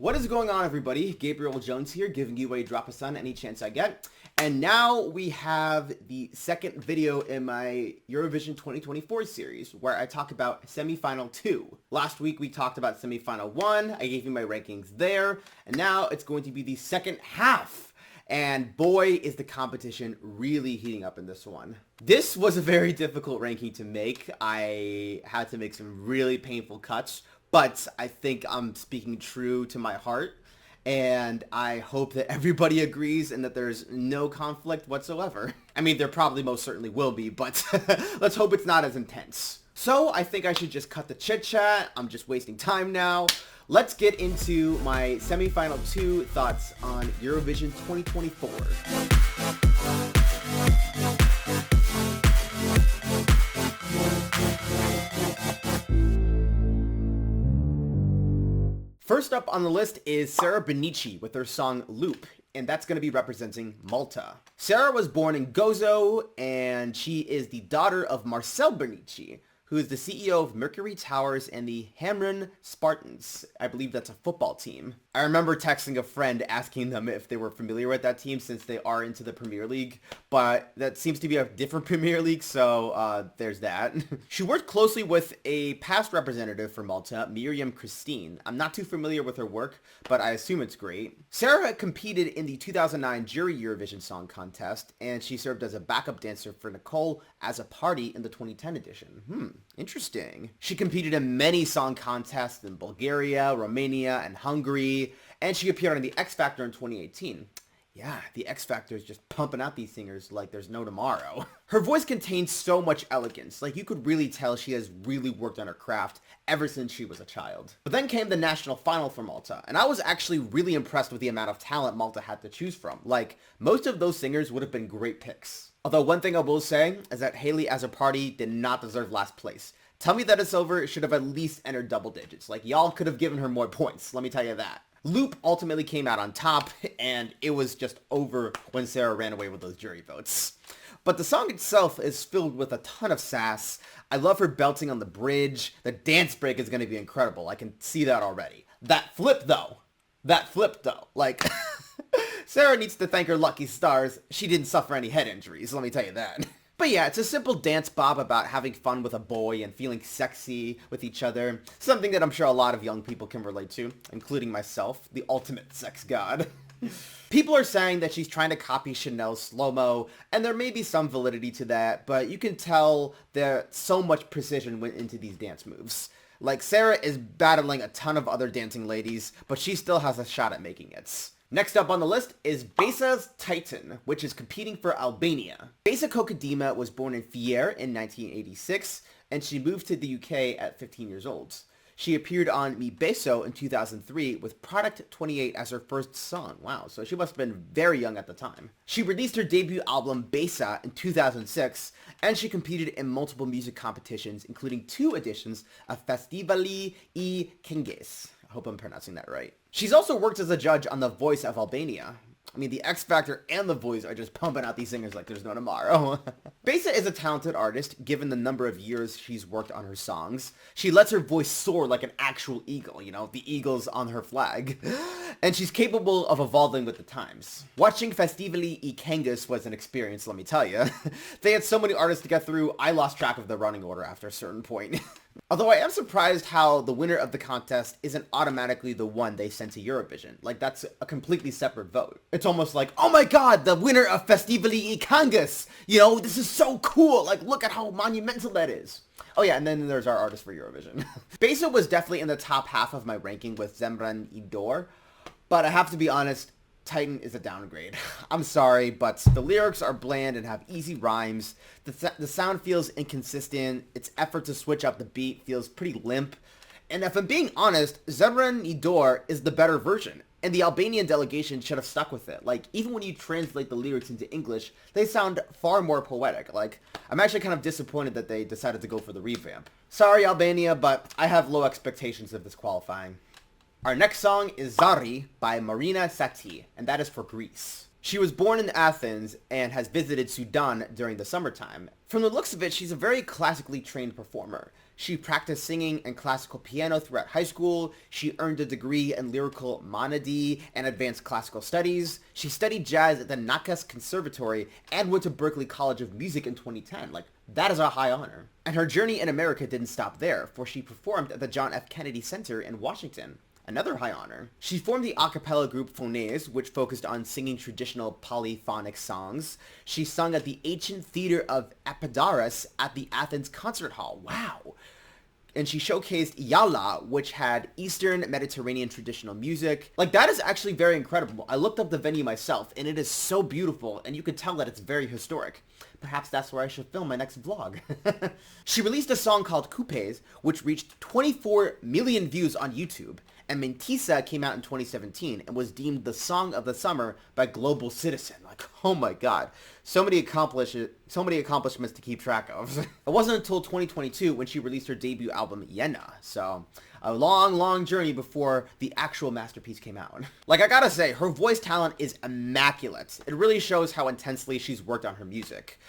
What is going on, everybody? Gabriel Jones here, giving you a drop of sun any chance I get. And now we have the second video in my Eurovision 2024 series, where I talk about semifinal 2. Last week we talked about semifinal 1, I gave you my rankings there, and now it's going to be the second half. And boy, is the competition really heating up in this one. This was a very difficult ranking to make. I had to make some really painful cuts, but I think I'm speaking true to my heart. And I hope that everybody agrees and that there's no conflict whatsoever. I mean, there probably most certainly will be, but let's hope it's not as intense. So I think I should just cut the chit chat. I'm just wasting time now. Let's get into my semifinal 2 thoughts on Eurovision 2024. First up on the list is Sarah Bonnici with her song Loop, and that's going to be representing Malta. Sarah was born in Gozo, and she is the daughter of Marcel Bonnici, who is the CEO of Mercury Towers and the Hamrun Spartans. I believe that's a football team. I remember texting a friend asking them if they were familiar with that team since they are into the Premier League, but that seems to be a different Premier League, so there's that. She worked closely with a past representative for Malta, Miriam Christine. I'm not too familiar with her work, but I assume it's great. Sarah competed in the 2009 Jury Eurovision Song Contest, and she served as a backup dancer for Nicole as a party in the 2010 edition. Interesting. She competed in many song contests in Bulgaria, Romania, and Hungary, and she appeared on the X Factor in 2018. Yeah, the X Factor is just pumping out these singers like there's no tomorrow. Her voice contains so much elegance, like you could really tell she has really worked on her craft ever since she was a child. But then came the national final for Malta, and I was actually really impressed with the amount of talent Malta had to choose from. Like, most of those singers would have been great picks. Although one thing I will say is that Haley as a party did not deserve last place. Tell me that it's over, it should have at least entered double digits. Like, y'all could have given her more points, let me tell you that. Loop ultimately came out on top, and it was just over when Sarah ran away with those jury votes. But the song itself is filled with a ton of sass. I love her belting on the bridge. The dance break is going to be incredible. I can see that already. That flip though, like, Sarah needs to thank her lucky stars. She didn't suffer any head injuries, let me tell you that. But yeah, it's a simple dance bop about having fun with a boy and feeling sexy with each other. Something that I'm sure a lot of young people can relate to, including myself, the ultimate sex god. People are saying that she's trying to copy Chanel's slow-mo, and there may be some validity to that, but you can tell that so much precision went into these dance moves. Like, Sarah is battling a ton of other dancing ladies, but she still has a shot at making it. Next up on the list is Besa's Titan, which is competing for Albania. Besa Kokadima was born in Fier in 1986, and she moved to the UK at 15 years old. She appeared on Mi Beso in 2003 with Product 28 as her first song. Wow, so she must have been very young at the time. She released her debut album Besa in 2006, and she competed in multiple music competitions, including 2 editions of Festivali I Këngës. I hope I'm pronouncing that right. She's also worked as a judge on The Voice of Albania. I mean, the X Factor and The Voice are just pumping out these singers like there's no tomorrow. Besa is a talented artist, given the number of years she's worked on her songs. She lets her voice soar like an actual eagle, you know, the eagles on her flag. And she's capable of evolving with the times. Watching Festivali I Këngës was an experience, let me tell you. They had so many artists to get through, I lost track of the running order after a certain point. Although I am surprised how the winner of the contest isn't automatically the one they sent to Eurovision. Like, that's a completely separate vote. It's almost like, oh my god, the winner of Festivali I Këngës! You know, this is so cool! Like, look at how monumental that is! Oh yeah, and then there's our artist for Eurovision. Besa was definitely in the top half of my ranking with Zemran Idor, but I have to be honest, Titan is a downgrade. I'm sorry, but the lyrics are bland and have easy rhymes. The sound feels inconsistent. Its effort to switch up the beat feels pretty limp. And if I'm being honest, Zemran Idor is the better version. And the Albanian delegation should have stuck with it. Like, even when you translate the lyrics into English, they sound far more poetic. Like, I'm actually kind of disappointed that they decided to go for the revamp. Sorry, Albania, but I have low expectations of this qualifying. Our next song is Zari by Marina Satti, and that is for Greece. She was born in Athens and has visited Sudan during the summertime. From the looks of it, she's a very classically trained performer. She practiced singing and classical piano throughout high school. She earned a degree in lyrical monody and advanced classical studies. She studied jazz at the Nakas Conservatory and went to Berklee College of Music in 2010. Like, that is a high honor. And her journey in America didn't stop there, for she performed at the John F. Kennedy Center in Washington. Another high honor. She formed the a cappella group Phones, which focused on singing traditional polyphonic songs. She sung at the Ancient Theater of Epidaurus at the Athens Concert Hall. Wow. And she showcased Yala, which had Eastern Mediterranean traditional music. Like, that is actually very incredible. I looked up the venue myself, and it is so beautiful, and you could tell that it's very historic. Perhaps that's where I should film my next vlog. She released a song called Coupes, which reached 24 million views on YouTube. And Mentisa came out in 2017 and was deemed the song of the summer by Global Citizen. Like, oh my god. So many accomplishments to keep track of. It wasn't until 2022 when she released her debut album, Yena. So, a long journey before the actual masterpiece came out. Like, I gotta say, her voice talent is immaculate. It really shows how intensely she's worked on her music.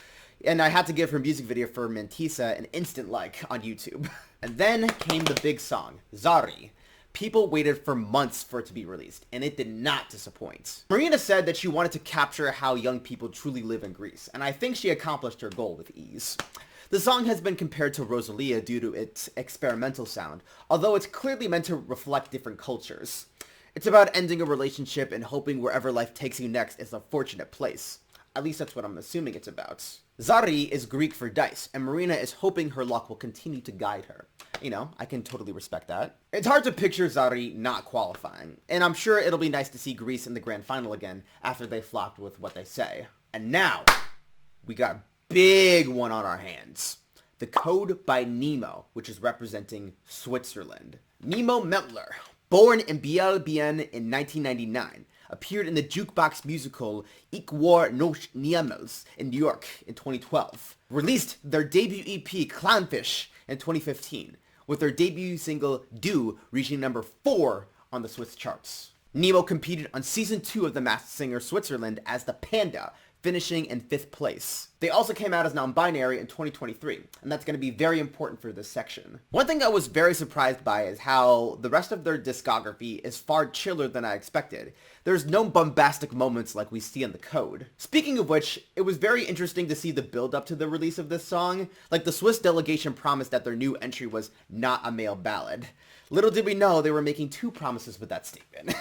And I had to give her music video for Mentisa an instant like on YouTube. And then came the big song, Zari. People waited for months for it to be released, and it did not disappoint. Marina said that she wanted to capture how young people truly live in Greece, and I think she accomplished her goal with ease. The song has been compared to Rosalia due to its experimental sound, although it's clearly meant to reflect different cultures. It's about ending a relationship and hoping wherever life takes you next is a fortunate place. At least that's what I'm assuming it's about. Zari is Greek for dice, and Marina is hoping her luck will continue to guide her. You know, I can totally respect that. It's hard to picture Zari not qualifying, and I'm sure it'll be nice to see Greece in the grand final again after they flopped with What They Say. And now, we got a big one on our hands. The Code by Nemo, which is representing Switzerland. Nemo Meltler, born in Biel-Bien in 1999, appeared in the jukebox musical Ik War Noch Niemals in New York in 2012. Released their debut EP Clownfish in 2015, with their debut single Do reaching number 4 on the Swiss charts. Nemo competed on season 2 of The Masked Singer Switzerland as the Panda, finishing in 5th place. They also came out as non-binary in 2023, and that's going to be very important for this section. One thing I was very surprised by is how the rest of their discography is far chiller than I expected. There's no bombastic moments like we see in The Code. Speaking of which, it was very interesting to see the build-up to the release of this song. Like, the Swiss delegation promised that their new entry was not a male ballad. Little did we know they were making 2 promises with that statement.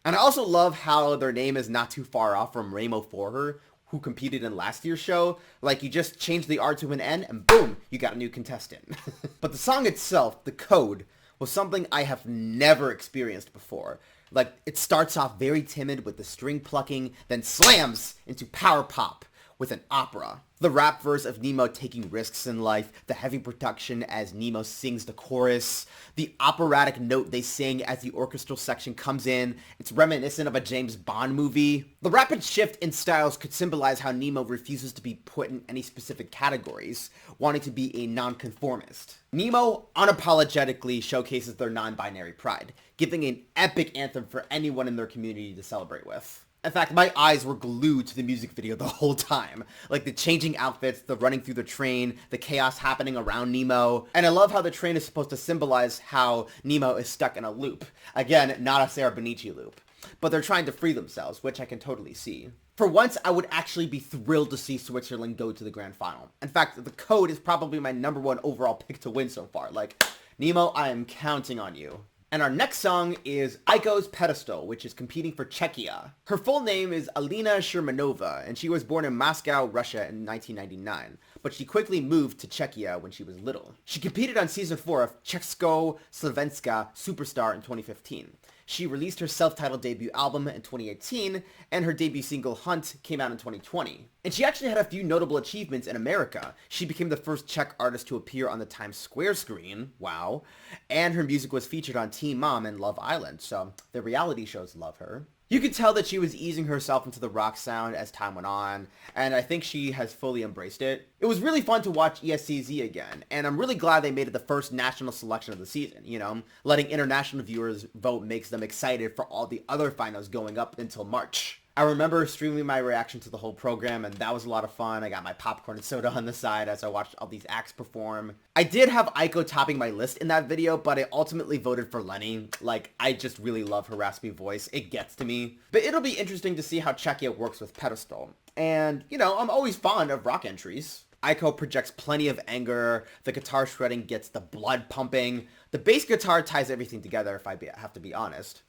And I also love how their name is not too far off from Ramo Forher, who competed in last year's show. Like, you just change the R to an N and boom, you got a new contestant. But the song itself, The Code, was something I have never experienced before. Like, it starts off very timid with the string plucking, then slams into power pop with an opera. The rap verse of Nemo taking risks in life, the heavy production as Nemo sings the chorus, the operatic note they sing as the orchestral section comes in. It's reminiscent of a James Bond movie. The rapid shift in styles could symbolize how Nemo refuses to be put in any specific categories, wanting to be a nonconformist. Nemo unapologetically showcases their non-binary pride, giving an epic anthem for anyone in their community to celebrate with. In fact, my eyes were glued to the music video the whole time. Like, the changing outfits, the running through the train, the chaos happening around Nemo. And I love how the train is supposed to symbolize how Nemo is stuck in a loop. Again, not a Sarah Bonnici loop. But they're trying to free themselves, which I can totally see. For once, I would actually be thrilled to see Switzerland go to the grand final. In fact, The Code is probably my #1 overall pick to win so far. Like, Nemo, I am counting on you. And our next song is Aiko's Pedestal, which is competing for Czechia. Her full name is Alina Shermanova, and she was born in Moscow, Russia in 1999, but she quickly moved to Czechia when she was little. She competed on season 4 of Czechoslovenska Superstar in 2015. She released her self-titled debut album in 2018, and her debut single Hunt came out in 2020. And she actually had a few notable achievements in America. She became the first Czech artist to appear on the Times Square screen, wow, and her music was featured on Teen Mom and Love Island, so the reality shows love her. You could tell that she was easing herself into the rock sound as time went on, and I think she has fully embraced it. It was really fun to watch ESCZ again, and I'm really glad they made it the first national selection of the season, you know? Letting international viewers vote makes them excited for all the other finals going up until March. I remember streaming my reaction to the whole program, and that was a lot of fun. I got my popcorn and soda on the side as I watched all these acts perform. I did have Aiko topping my list in that video, but I ultimately voted for Lenny. Like, I just really love her raspy voice. It gets to me. But it'll be interesting to see how Czechia works with Pedestal. And, you know, I'm always fond of rock entries. Aiko projects plenty of anger, the guitar shredding gets the blood pumping, the bass guitar ties everything together, if I have to be honest.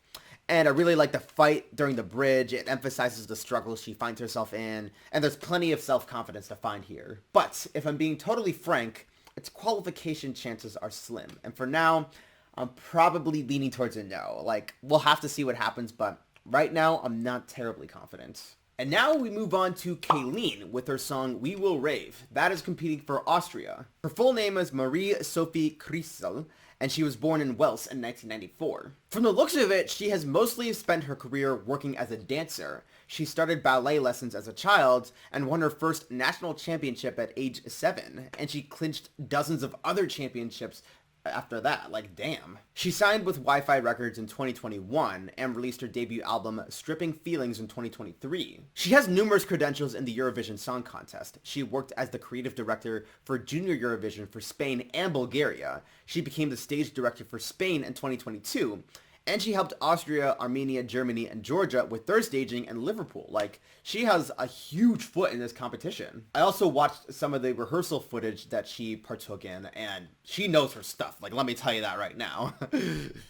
And I really like the fight during the bridge. It emphasizes the struggle she finds herself in, and there's plenty of self-confidence to find here. But if I'm being totally frank, its qualification chances are slim. And for now, I'm probably leaning towards a no. Like, we'll have to see what happens, but right now, I'm not terribly confident. And now we move on to Kaleen with her song We Will Rave. That is competing for Austria. Her full name is Marie Sophie Christel, and she was born in Wels in 1994. From the looks of it, she has mostly spent her career working as a dancer. She started ballet lessons as a child and won her first national championship at age 7, and she clinched dozens of other championships after that. Like, damn. She signed with Wi-Fi Records in 2021 and released her debut album Stripping Feelings in 2023. She has numerous credentials in the Eurovision Song Contest. She worked as the creative director for Junior Eurovision for Spain and Bulgaria. She became the stage director for Spain in 2022. And she helped Austria, Armenia, Germany, and Georgia with their staging and Liverpool. Like, she has a huge foot in this competition. I also watched some of the rehearsal footage that she partook in, and she knows her stuff. Like, let me tell you that right now.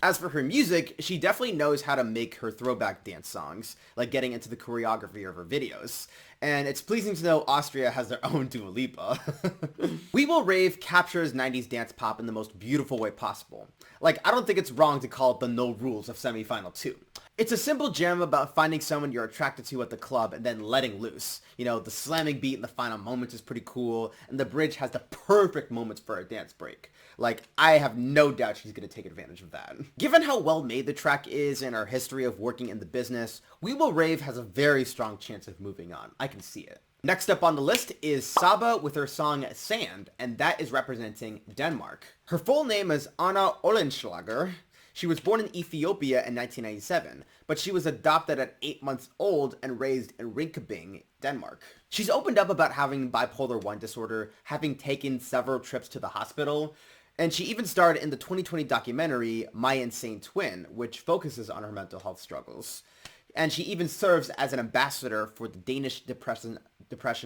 As for her music, she definitely knows how to make her throwback dance songs, like getting into the choreography of her videos. And it's pleasing to know Austria has their own Dua Lipa. We Will Rave captures 90s dance pop in the most beautiful way possible. Like, I don't think it's wrong to call it the no rules of semifinal 2. It's a simple jam about finding someone you're attracted to at the club and then letting loose. You know, the slamming beat in the final moments is pretty cool, and the bridge has the perfect moments for a dance break. Like, I have no doubt she's going to take advantage of that. Given how well made the track is and our history of working in the business, We Will Rave has a very strong chance of moving on. I can see it. Next up on the list is SABA with her song Sand, and that is representing Denmark. Her full name is Anna Olenschlager. She was born in Ethiopia in 1997, but she was adopted at 8 months old and raised in Rinkeby, Denmark. She's opened up about having bipolar 1 disorder, having taken several trips to the hospital, and she even starred in the 2020 documentary My Insane Twin, which focuses on her mental health struggles. And she even serves as an ambassador for the Danish Depression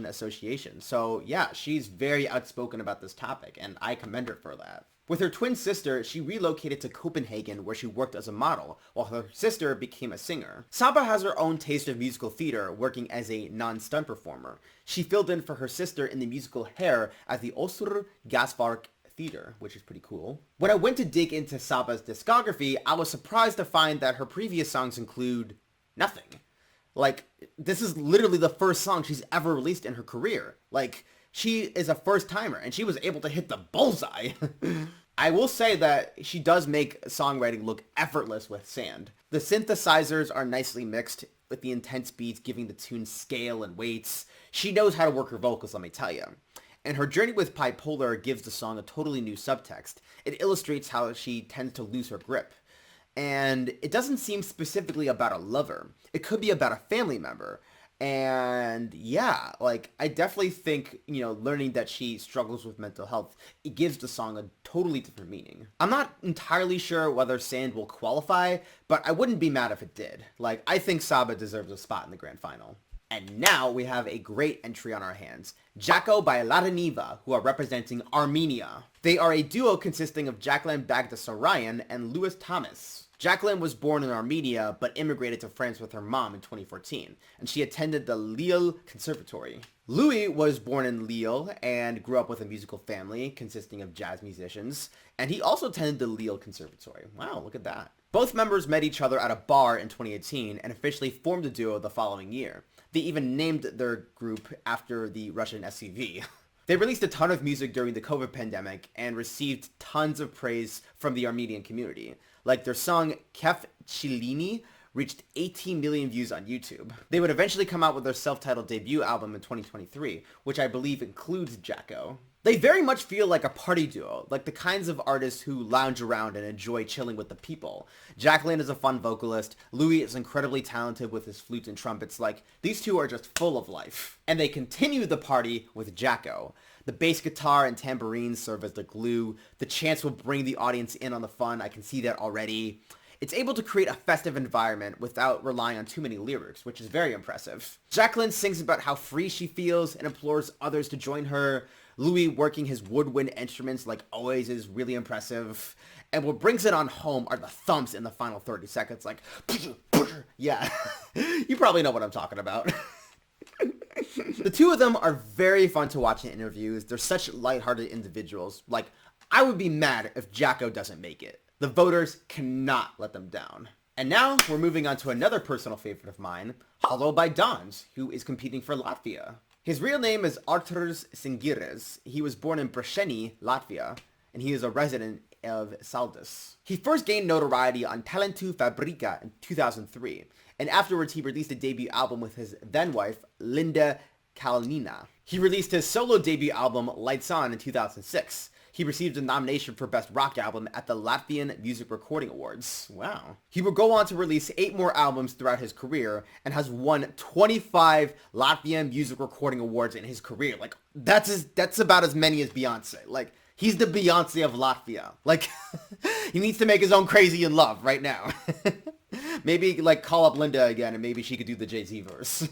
Association. So yeah, she's very outspoken about this topic, and I commend her for that. With her twin sister, she relocated to Copenhagen where she worked as a model, while her sister became a singer. SABA has her own taste of musical theater, working as a non-stunt performer. She filled in for her sister in the musical Hair at the Osur Gasvark Theater, which is pretty cool. When I went to dig into SABA's discography, I was surprised to find that her previous songs include nothing. Like, this is literally the first song she's ever released in her career. Like, she is a first-timer, and she was able to hit the bullseye. I will say that she does make songwriting look effortless with Sand. The synthesizers are nicely mixed, with the intense beats giving the tune scale and weights. She knows how to work her vocals, let me tell you. And her journey with bipolar gives the song a totally new subtext. It illustrates how she tends to lose her grip. And it doesn't seem specifically about a lover. It could be about a family member. And yeah, like, I definitely think, you know, learning that she struggles with mental health, it gives the song a totally different meaning. I'm not entirely sure whether Sand will qualify, but I wouldn't be mad if it did. Like, I think SABA deserves a spot in the grand final. And now we have a great entry on our hands. Jako by Ladaniva, who are representing Armenia. They are a duo consisting of Jacqueline Bagdasaryan and Louis Thomas. Jacqueline was born in Armenia, but immigrated to France with her mom in 2014, and she attended the Lille Conservatory. Louis was born in Lille and grew up with a musical family consisting of jazz musicians, and he also attended the Lille Conservatory. Wow, look at that. Both members met each other at a bar in 2018 and officially formed a duo the following year. They even named their group after the Russian SCV. They released a ton of music during the COVID pandemic and received tons of praise from the Armenian community. Like, their song Kef Chilini reached 18 million views on YouTube. They would eventually come out with their self-titled debut album in 2023, which I believe includes Jako. They very much feel like a party duo, like the kinds of artists who lounge around and enjoy chilling with the people. Jacqueline is a fun vocalist, Louis is incredibly talented with his flute and trumpets, like, these two are just full of life. And they continue the party with Jako. The bass guitar and tambourines serve as the glue, the chants will bring the audience in on the fun, I can see that already. It's able to create a festive environment without relying on too many lyrics, which is very impressive. Jacqueline sings about how free she feels and implores others to join her. Louis working his woodwind instruments like always is really impressive. And what brings it on home are the thumps in the final 30 seconds, like, yeah, you probably know what I'm talking about. The two of them are very fun to watch in interviews. They're such lighthearted individuals. Like, I would be mad if Jako doesn't make it. The voters cannot let them down. And now we're moving on to another personal favorite of mine, Hollow by Dans, who is competing for Latvia. His real name is Arturs Singires. He was born in Brešeni, Latvia, and he is a resident of Saldus. He first gained notoriety on Talentu Fabrika in 2003, and afterwards he released a debut album with his then-wife, Linda Kalnina. He released his solo debut album, Lights On, in 2006. He received a nomination for Best Rock Album at the Latvian Music Recording Awards. Wow. He will go on to release 8 more albums throughout his career and has won 25 Latvian Music Recording Awards in his career. Like, that's about as many as Beyonce. Like, he's the Beyonce of Latvia. Like, he needs to make his own Crazy in Love right now. Maybe, like, call up Linda again and maybe she could do the Jay-Z verse.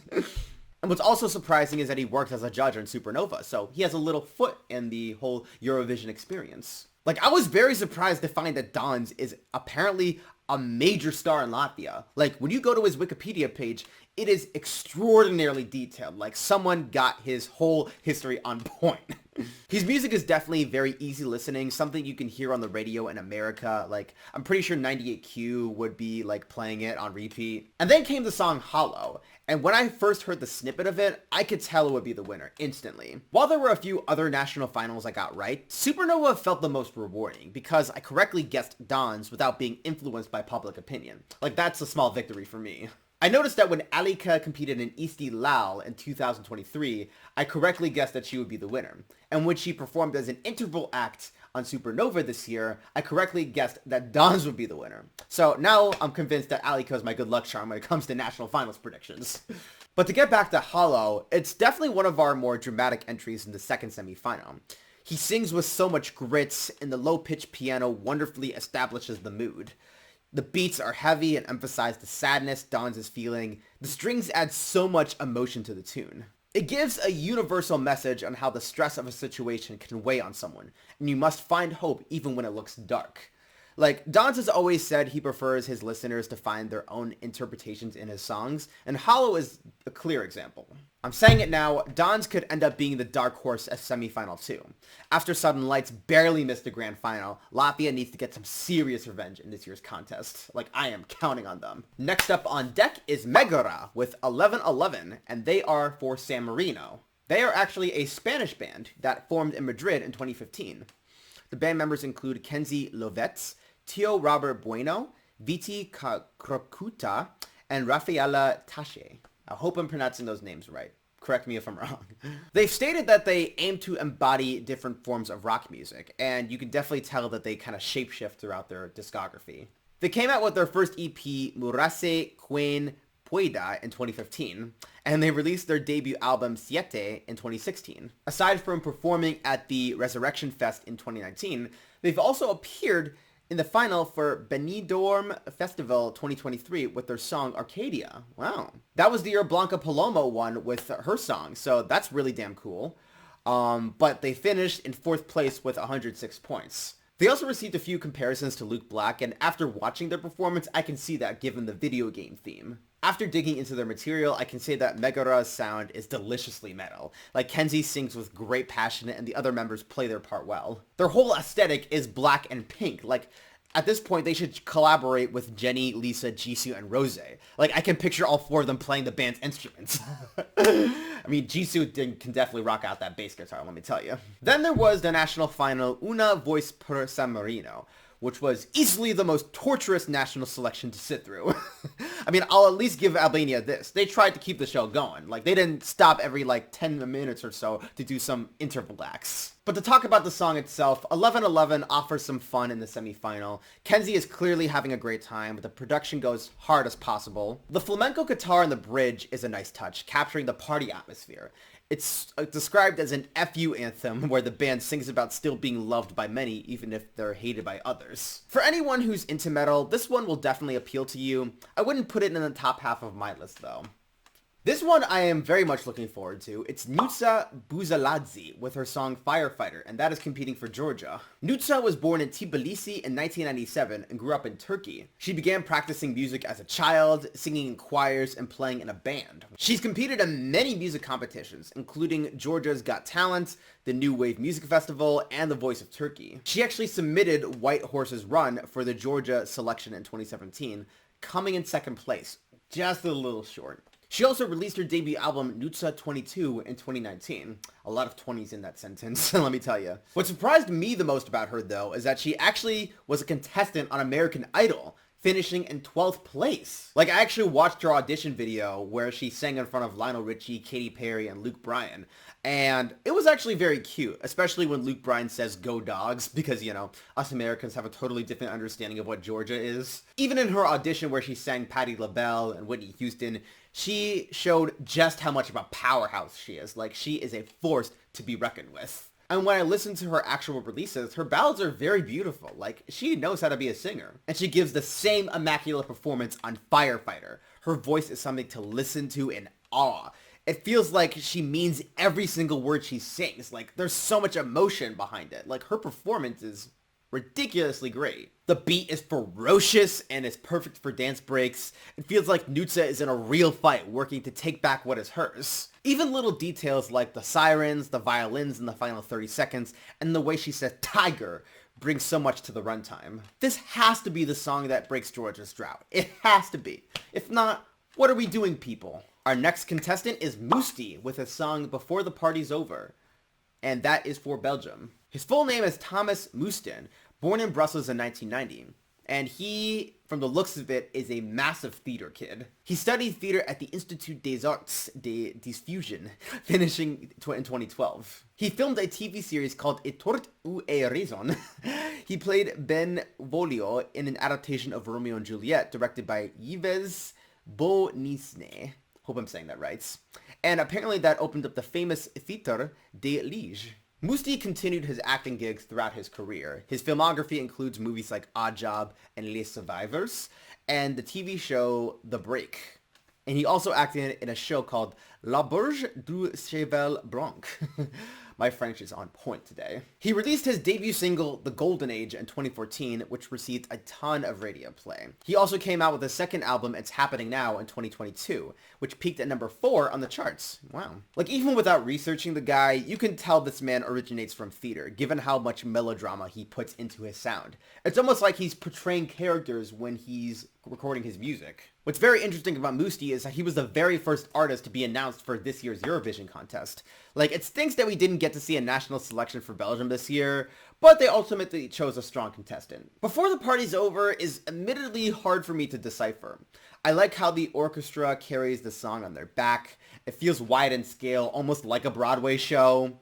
And what's also surprising is that he worked as a judge on Supernova, so he has a little foot in the whole Eurovision experience. Like, I was very surprised to find that Dans is apparently a major star in Latvia. Like, when you go to his Wikipedia page, it is extraordinarily detailed. Like, someone got his whole history on point. His music is definitely very easy listening, something you can hear on the radio in America. Like, I'm pretty sure 98Q would be, like, playing it on repeat. And then came the song Hollow. And when I first heard the snippet of it, I could tell it would be the winner instantly. While there were a few other national finals I got right, Supernova felt the most rewarding because I correctly guessed Dans without being influenced by public opinion. Like, that's a small victory for me. I noticed that when Alika competed in Isti Lal in 2023, I correctly guessed that she would be the winner. And when she performed as an interval act on Supernova this year, I correctly guessed that Dans would be the winner. So now I'm convinced that Alika is my good luck charm when it comes to national finals predictions. But to get back to Hollow, it's definitely one of our more dramatic entries in the second semifinal. He sings with so much grit, and the low-pitched piano wonderfully establishes the mood. The beats are heavy and emphasize the sadness Dans is feeling. The strings add so much emotion to the tune. It gives a universal message on how the stress of a situation can weigh on someone, and you must find hope even when it looks dark. Like, Dans has always said he prefers his listeners to find their own interpretations in his songs, and Hollow is a clear example. I'm saying it now, Dans could end up being the dark horse at semifinal 2. After Sudden Lights barely missed the grand final, Latvia needs to get some serious revenge in this year's contest. Like, I am counting on them. Next up on deck is Megara with 1111, and they are for San Marino. They are actually a Spanish band that formed in Madrid in 2015. The band members include Kenzie Lovets, Tio Robert Bueno, Viti Krokuta, and Rafaela Tache. I hope I'm pronouncing those names right. Correct me if I'm wrong. They've stated that they aim to embody different forms of rock music, and you can definitely tell that they kind of shapeshift throughout their discography. They came out with their first EP, Murase Quen Pueda, in 2015, and they released their debut album, Siete, in 2016. Aside from performing at the Resurrection Fest in 2019, they've also appeared in the final for Benidorm Festival 2023 with their song Arcadia. Wow. That was the year Blanca Palomo won with her song, so that's really damn cool. But they finished in 4th place with 106 points. They also received a few comparisons to Luke Black, and after watching their performance, I can see that given the video game theme. After digging into their material, I can say that Megara's sound is deliciously metal. Like, Kenzie sings with great passion and the other members play their part well. Their whole aesthetic is black and pink. Like, at this point, they should collaborate with Jenny, Lisa, Jisoo, and Rose. Like, I can picture all 4 of them playing the band's instruments. I mean, Jisoo can definitely rock out that bass guitar, let me tell you. Then there was the national final Una Voice per San Marino, which was easily the most torturous national selection to sit through. I mean, I'll at least give Albania this. They tried to keep the show going. Like, they didn't stop every, 10 minutes or so to do some interval acts. But to talk about the song itself, 1111 offers some fun in the semi-final. Kenzie is clearly having a great time, but the production goes hard as possible. The flamenco guitar in the bridge is a nice touch, capturing the party atmosphere. It's described as an FU anthem where the band sings about still being loved by many, even if they're hated by others. For anyone who's into metal, this one will definitely appeal to you. I wouldn't put it in the top half of my list though. This one I am very much looking forward to. It's Nutsa Buzaradze with her song Firefighter, and that is competing for Georgia. Nutsa was born in Tbilisi in 1997 and grew up in Turkey. She began practicing music as a child, singing in choirs and playing in a band. She's competed in many music competitions, including Georgia's Got Talent, the New Wave Music Festival, and The Voice of Turkey. She actually submitted White Horse's Run for the Georgia selection in 2017, coming in second place, just a little short. She also released her debut album, Nutsa 22, in 2019. A lot of 20s in that sentence, let me tell you. What surprised me the most about her, though, is that she actually was a contestant on American Idol, finishing in 12th place. Like, I actually watched her audition video where she sang in front of Lionel Richie, Katy Perry, and Luke Bryan. And it was actually very cute, especially when Luke Bryan says, "Go Dogs," because, you know, us Americans have a totally different understanding of what Georgia is. Even in her audition where she sang Patti LaBelle and Whitney Houston, she showed just how much of a powerhouse she is. Like, she is a force to be reckoned with. And when I listen to her actual releases, her ballads are very beautiful. Like, she knows how to be a singer. And she gives the same immaculate performance on Firefighter. Her voice is something to listen to in awe. It feels like she means every single word she sings. Like, there's so much emotion behind it. Like, her performance is ridiculously great. The beat is ferocious and is perfect for dance breaks. It feels like Nutsa is in a real fight, working to take back what is hers. Even little details like the sirens, the violins in the final 30 seconds, and the way she says "tiger" brings so much to the runtime. This has to be the song that breaks Georgia's drought. It has to be. If not, what are we doing, people? Our next contestant is Mustii with his song Before the Party's Over, and that is for Belgium. His full name is Thomas Mustin, born in Brussels in 1990, and he, from the looks of it, is a massive theater kid. He studied theater at the Institut des Arts de Diffusion, finishing in 2012. He filmed a TV series called Et tort ou et raison. He played Benvolio in an adaptation of Romeo and Juliet, directed by Yves Bonnici. Hope I'm saying that right. And apparently that opened up the famous Theatre de Liege. Mustii continued his acting gigs throughout his career. His filmography includes movies like Odd Job and Les Survivors, and the TV show The Break. And he also acted in a show called La Bourge du Cheval Blanc. My French is on point today. He released his debut single, The Golden Age, in 2014, which received a ton of radio play. He also came out with a second album, It's Happening Now, in 2022, which peaked at number 4 on the charts. Wow. Like, even without researching the guy, you can tell this man originates from theater, given how much melodrama he puts into his sound. It's almost like he's portraying characters when he's recording his music. What's very interesting about Mustii is that he was the very first artist to be announced for this year's Eurovision contest. Like, it stinks that we didn't get to see a national selection for Belgium this year, but they ultimately chose a strong contestant. Before the Party's Over is admittedly hard for me to decipher. I like how the orchestra carries the song on their back. It feels wide in scale, almost like a Broadway show.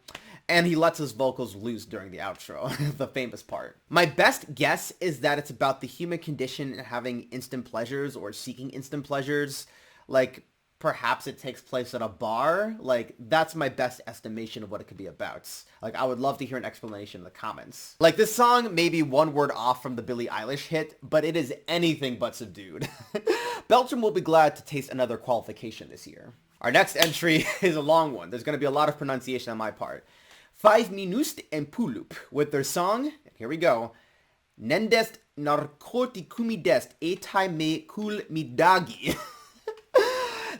And he lets his vocals loose during the outro, the famous part. My best guess is that it's about the human condition and having instant pleasures or seeking instant pleasures. Like, perhaps it takes place at a bar. Like, that's my best estimation of what it could be about. Like, I would love to hear an explanation in the comments. Like, this song may be one word off from the Billie Eilish hit, but it is anything but subdued. Belgium will be glad to taste another qualification this year. Our next entry is a long one. There's going to be a lot of pronunciation on my part. 5 Minuten en Puuluup with their song, and here we go, Nendest narkootikumidest me küll midagi.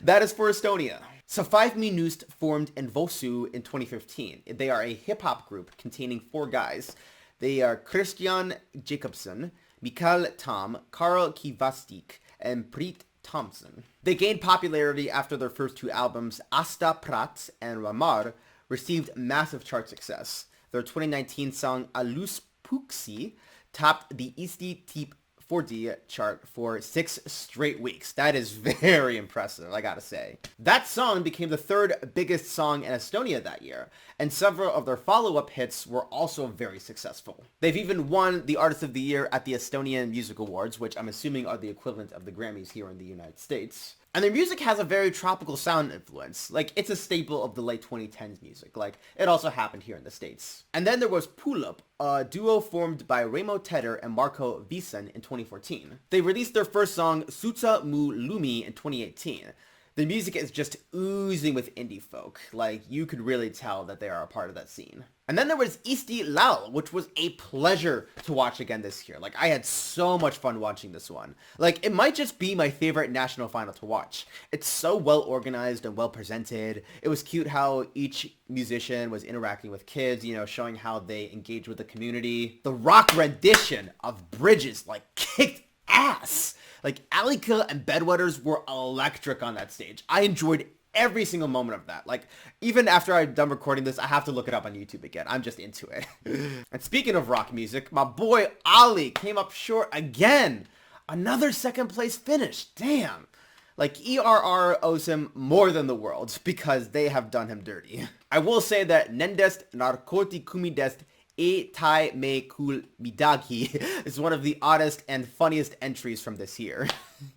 That is for Estonia. So 5 Minuten formed in Vosu in 2015. They are a hip-hop group containing 4 guys. They are Christian Jacobsen, Mikael Tam, Karl Kivastik, and Preet Thompson. They gained popularity after their first 2 albums, Asta Prat and Ramar, received massive chart success. Their 2019 song Alus Puxi topped the Isti Tip 4D chart for 6 straight weeks. That is very impressive, I gotta say. That song became the third biggest song in Estonia that year, and several of their follow-up hits were also very successful. They've even won the Artist of the Year at the Estonian Music Awards, which I'm assuming are the equivalent of the Grammys here in the United States. And their music has a very tropical sound influence. Like, it's a staple of the late 2010s music. Like, it also happened here in the States. And then there was Puuluup, a duo formed by Raimo Tedder and Marko Viisen in 2014. They released their first song, Sutsa Mu Lumi, in 2018. The music is just oozing with indie folk. Like, you could really tell that they are a part of that scene. And then there was Isti Lal, which was a pleasure to watch again this year. Like, I had so much fun watching this one. Like, it might just be my favorite national final to watch. It's so well organized and well presented. It was cute how each musician was interacting with kids, you know, showing how they engage with the community. The rock rendition of Bridges, like, kicked ass. Like, Aiko and Bedwetters were electric on that stage. I enjoyed every single moment of that. Like, even after I'm done recording this, I have to look it up on YouTube again. I'm just into it. And speaking of rock music, my boy Ali came up short again. Another second place finish. Damn. Like, ERR owes him more than the world because they have done him dirty. I will say that Nendest, narkootikumidest, Tai Me Küll, Midagi is one of the oddest and funniest entries from this year.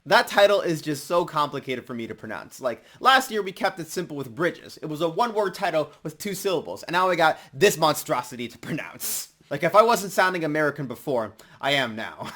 That title is just so complicated for me to pronounce. Like, last year we kept it simple with Bridges. It was a one-word title with 2 syllables, and now I got this monstrosity to pronounce. Like, if I wasn't sounding American before, I am now.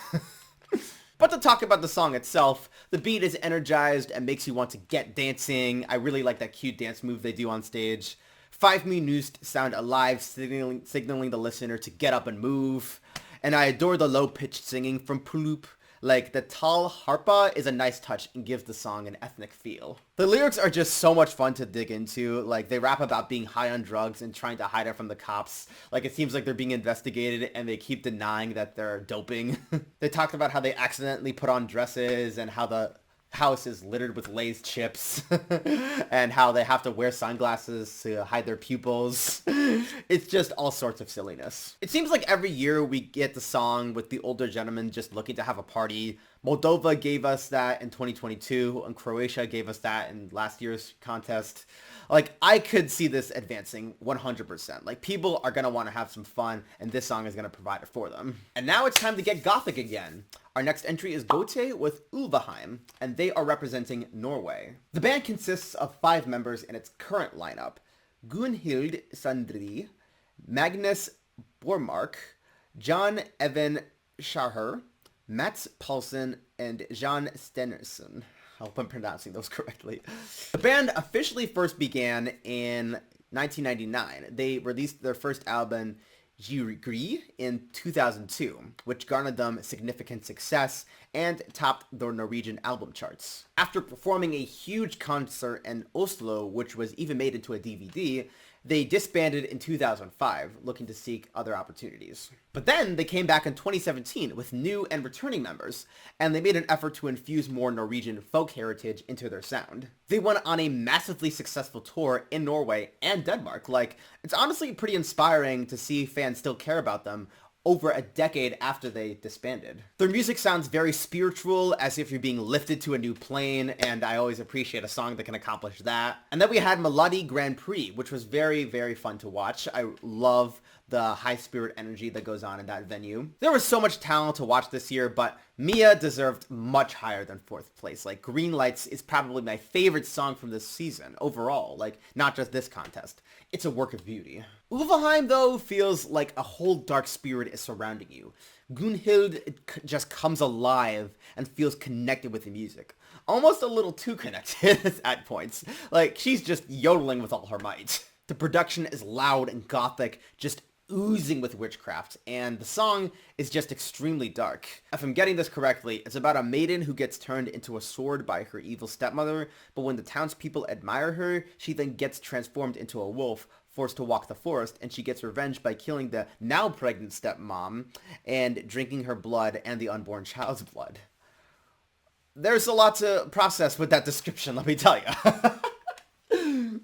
But to talk about the song itself, the beat is energized and makes you want to get dancing. I really like that cute dance move they do on stage. 5 minutes sound alive, signaling the listener to get up and move. And I adore the low-pitched singing from Puuluup. Like, the tal harpa is a nice touch and gives the song an ethnic feel. The lyrics are just so much fun to dig into. Like, they rap about being high on drugs and trying to hide it from the cops. Like, it seems like they're being investigated and they keep denying that they're doping. They talk about how they accidentally put on dresses and how the house is littered with Lay's chips and how they have to wear sunglasses to hide their pupils. It's just all sorts of silliness. It seems like every year we get the song with the older gentlemen just looking to have a party. Moldova gave us that in 2022 and Croatia gave us that in last year's contest. Like, I could see this advancing 100%. Like, people are going to want to have some fun, and this song is going to provide it for them. And now it's time to get gothic again. Our next entry is Gåte with Ulveham, and they are representing Norway. The band consists of 5 members in its current lineup. Gunhild Sandri, Magnus Bormark, John Evan Schaher, Mats Paulsen, and Jan Stenersen. I hope I'm pronouncing those correctly. The band officially first began in 1999. They released their first album, Jiri, in 2002, which garnered them significant success and topped the Norwegian album charts. After performing a huge concert in Oslo, which was even made into a DVD, they disbanded in 2005, looking to seek other opportunities. But then they came back in 2017 with new and returning members, and they made an effort to infuse more Norwegian folk heritage into their sound. They went on a massively successful tour in Norway and Denmark. Like, it's honestly pretty inspiring to see fans still care about them over a decade after they disbanded. Their music sounds very spiritual, as if you're being lifted to a new plane, and I always appreciate a song that can accomplish that. And then we had Melodi Grand Prix, which was very, very fun to watch. I love the high spirit energy that goes on in that venue. There was so much talent to watch this year, but Mia deserved much higher than 4th place. Like, Green Lights is probably my favorite song from this season overall, like, not just this contest. It's a work of beauty. Ulveham, though, feels like a whole dark spirit is surrounding you. Gunhild just comes alive and feels connected with the music. Almost a little too connected at points. Like, she's just yodeling with all her might. The production is loud and gothic, just oozing with witchcraft, and the song is just extremely dark. If I'm getting this correctly, it's about a maiden who gets turned into a sword by her evil stepmother, but when the townspeople admire her, she then gets transformed into a wolf, forced to walk the forest, and she gets revenge by killing the now pregnant stepmom and drinking her blood and the unborn child's blood. There's a lot to process with that description, let me tell you.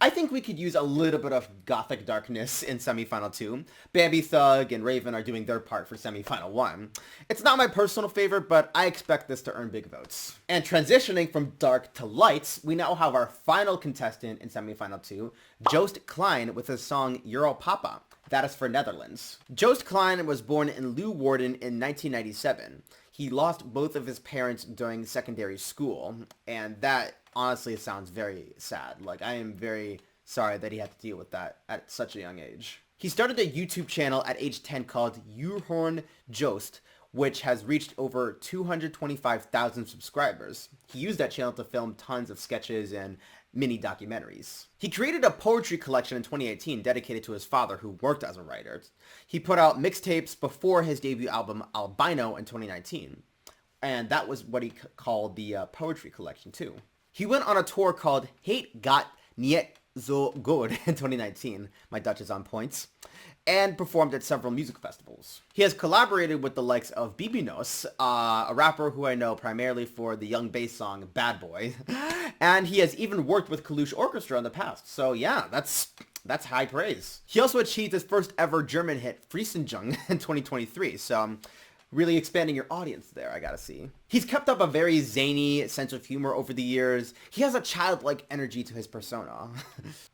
I think we could use a little bit of gothic darkness in semifinal 2. Bambi Thug and Raven are doing their part for semifinal 1. It's not my personal favorite, but I expect this to earn big votes. And transitioning from dark to lights, we now have our final contestant in semifinal 2, Joost Klein, with his song Europapa. That is for Netherlands. Joost Klein was born in Leeuwarden in 1997. He lost both of his parents during secondary school, and that honestly sounds very sad. Like, I am very sorry that he had to deal with that at such a young age. He started a YouTube channel at age 10 called Uhorn Joost, which has reached over 225,000 subscribers. He used that channel to film tons of sketches and mini documentaries. He created a poetry collection in 2018 dedicated to his father, who worked as a writer. He put out mixtapes before his debut album Albino in 2019, and that was what he called the poetry collection too. He went on a tour called Het Gaat Niet Zo Goed in 2019, my Dutch is on points, and performed at several music festivals. He has collaborated with the likes of Bibinos, a rapper who I know primarily for the Young Bass song Bad Boy, and he has even worked with Kalush Orchestra in the past. So yeah, that's high praise. He also achieved his first ever German hit, Friesenjung, in 2023, so really expanding your audience there, I gotta see. He's kept up a very zany sense of humor over the years. He has a childlike energy to his persona.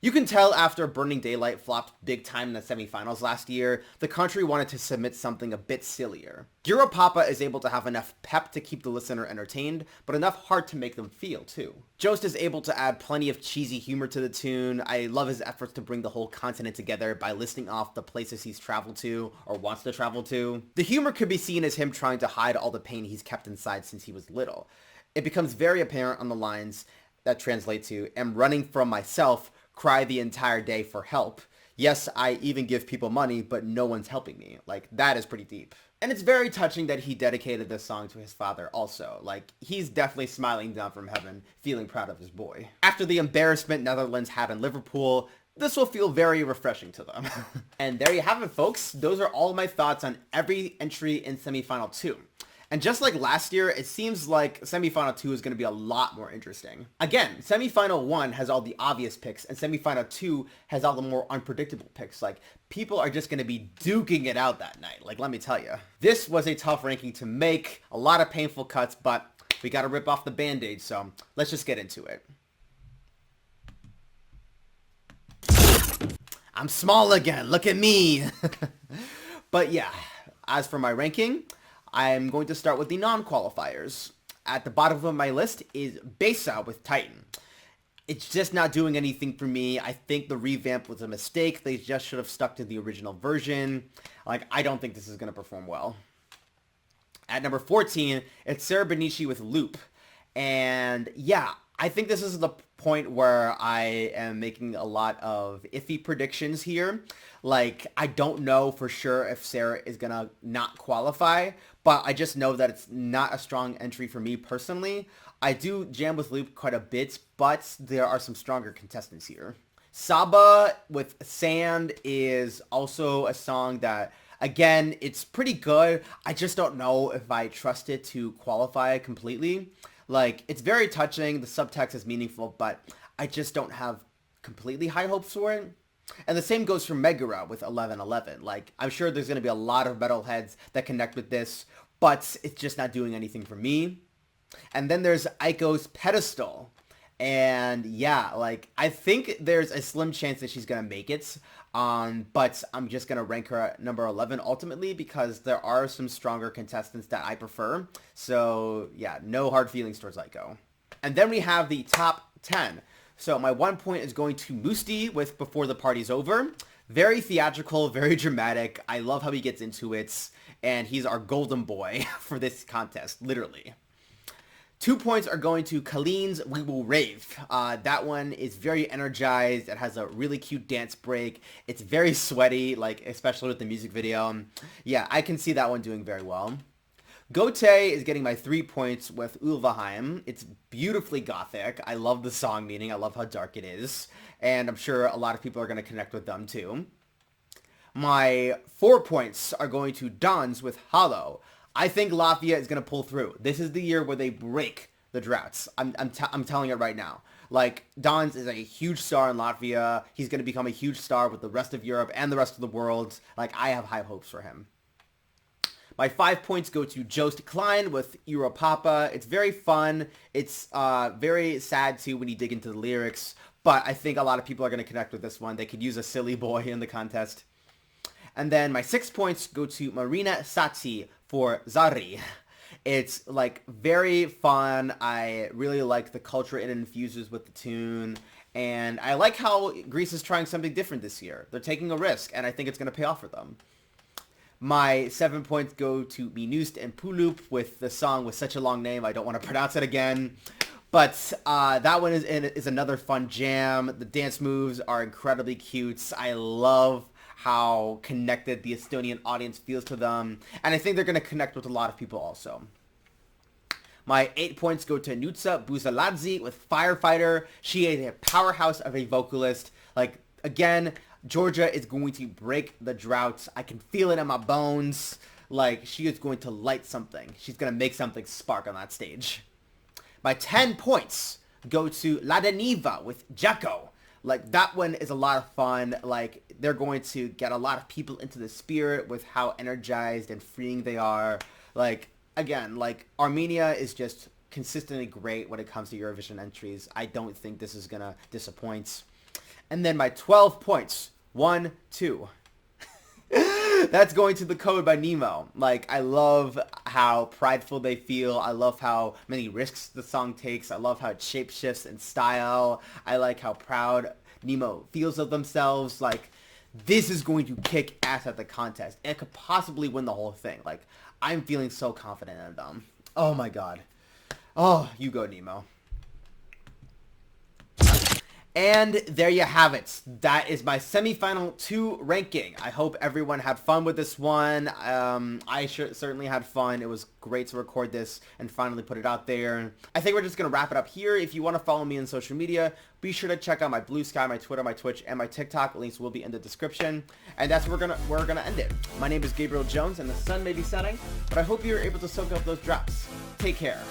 You can tell after Burning Daylight flopped big time in the semifinals last year, the country wanted to submit something a bit sillier. Europapa is able to have enough pep to keep the listener entertained, but enough heart to make them feel too. Joost is able to add plenty of cheesy humor to the tune. I love his efforts to bring the whole continent together by listing off the places he's traveled to or wants to travel to. The humor could be seen as him trying to hide all the pain he's kept inside since he was little. It becomes very apparent on the lines that translate to, "Am running from myself, cry the entire day for help. Yes, I even give people money, but no one's helping me." Like, that is pretty deep. And it's very touching that he dedicated this song to his father also. Like, he's definitely smiling down from heaven, feeling proud of his boy. After the embarrassment Netherlands had in Liverpool, this will feel very refreshing to them. And there you have it, folks. Those are all my thoughts on every entry in semifinal 2. And just like last year, it seems like semifinal 2 is going to be a lot more interesting. Again, semifinal 1 has all the obvious picks, and semifinal 2 has all the more unpredictable picks. Like, people are just going to be duking it out that night. Like, let me tell you. This was a tough ranking to make, a lot of painful cuts, but we got to rip off the band-aid, so let's just get into it. I'm small again, look at me. But yeah, as for my ranking, I'm going to start with the non-qualifiers. At the bottom of my list is Besa with Titan. It's just not doing anything for me. I think the revamp was a mistake. They just should have stuck to the original version. Like, I don't think this is going to perform well. At number 14, it's Sarah Bonnici with Loop. And yeah, I think this is the point where I am making a lot of iffy predictions here. Like, I don't know for sure if Sarah is gonna not qualify, but I just know that it's not a strong entry for me personally. I do jam with Loop quite a bit, but there are some stronger contestants here. SABA with Sand is also a song that, again, it's pretty good. I just don't know if I trust it to qualify completely. Like, it's very touching, the subtext is meaningful, but I just don't have completely high hopes for it. And the same goes for Megara with 1111. Like, I'm sure there's going to be a lot of metalheads that connect with this, but it's just not doing anything for me. And then there's Aiko's Pedestal. And yeah, like, I think there's a slim chance that she's going to make it. But I'm just going to rank her at number 11 ultimately because there are some stronger contestants that I prefer. So yeah, no hard feelings towards Aiko. And then we have the top 10. So my 1 point is going to Mustii with Before the Party's Over. Very theatrical, very dramatic. I love how he gets into it. And he's our golden boy for this contest, literally. 2 points are going to Kaleen's We Will Rave. That one is very energized. It has a really cute dance break. It's very sweaty, like, especially with the music video. Yeah, I can see that one doing very well. Gåte is getting my 3 points with Ulveham. It's beautifully gothic. I love the song meaning. I love how dark it is. And I'm sure a lot of people are going to connect with them too. My 4 points are going to Dons with Hollow. I think Latvia is going to pull through. This is the year where they break the droughts. I'm telling it right now. Like, Dans is a huge star in Latvia. He's going to become a huge star with the rest of Europe and the rest of the world. Like, I have high hopes for him. My 5 points go to Joost Klein with Europapa. It's very fun. It's very sad, too, when you dig into the lyrics. But I think a lot of people are going to connect with this one. They could use a silly boy in the contest. And then my 6 points go to Marina Satti for Zari. It's, like, very fun. I really like the culture it infuses with the tune. And I like how Greece is trying something different this year. They're taking a risk, and I think it's going to pay off for them. My 7 points go to Nendest and Puuluup with the song with such a long name. I don't want to pronounce it again. But that one is another fun jam. The dance moves are incredibly cute. I love how connected the Estonian audience feels to them. And I think they're going to connect with a lot of people also. My 8 points go to Nutsa Buzaradze with Firefighter. She is a powerhouse of a vocalist. Like, again, Georgia is going to break the drought. I can feel it in my bones. Like, she is going to light something. She's going to make something spark on that stage. My 10 points go to Ladaniva with Jako. Like, that one is a lot of fun. Like, they're going to get a lot of people into the spirit with how energized and freeing they are. Like, again, like, Armenia is just consistently great when it comes to Eurovision entries. I don't think this is going to disappoint. And then my 12 points. 1, 2. That's going to The Code by Nemo. Like, I love how prideful they feel. I love how many risks the song takes. I love how it shapeshifts in style. I like how proud Nemo feels of themselves. Like, this is going to kick ass at the contest. It could possibly win the whole thing. Like, I'm feeling so confident in them. Oh my god. Oh, you go, Nemo. And there you have it. That is my semifinal 2 ranking. I hope everyone had fun with this one. I certainly had fun. It was great to record this and finally put it out there. I think we're just going to wrap it up here. If you want to follow me on social media, be sure to check out my Blue Sky, my Twitter, my Twitch, and my TikTok. Links will be in the description. And that's where we're gonna end it. My name is Gabriel Jones, and the sun may be setting, but I hope you're able to soak up those drops. Take care.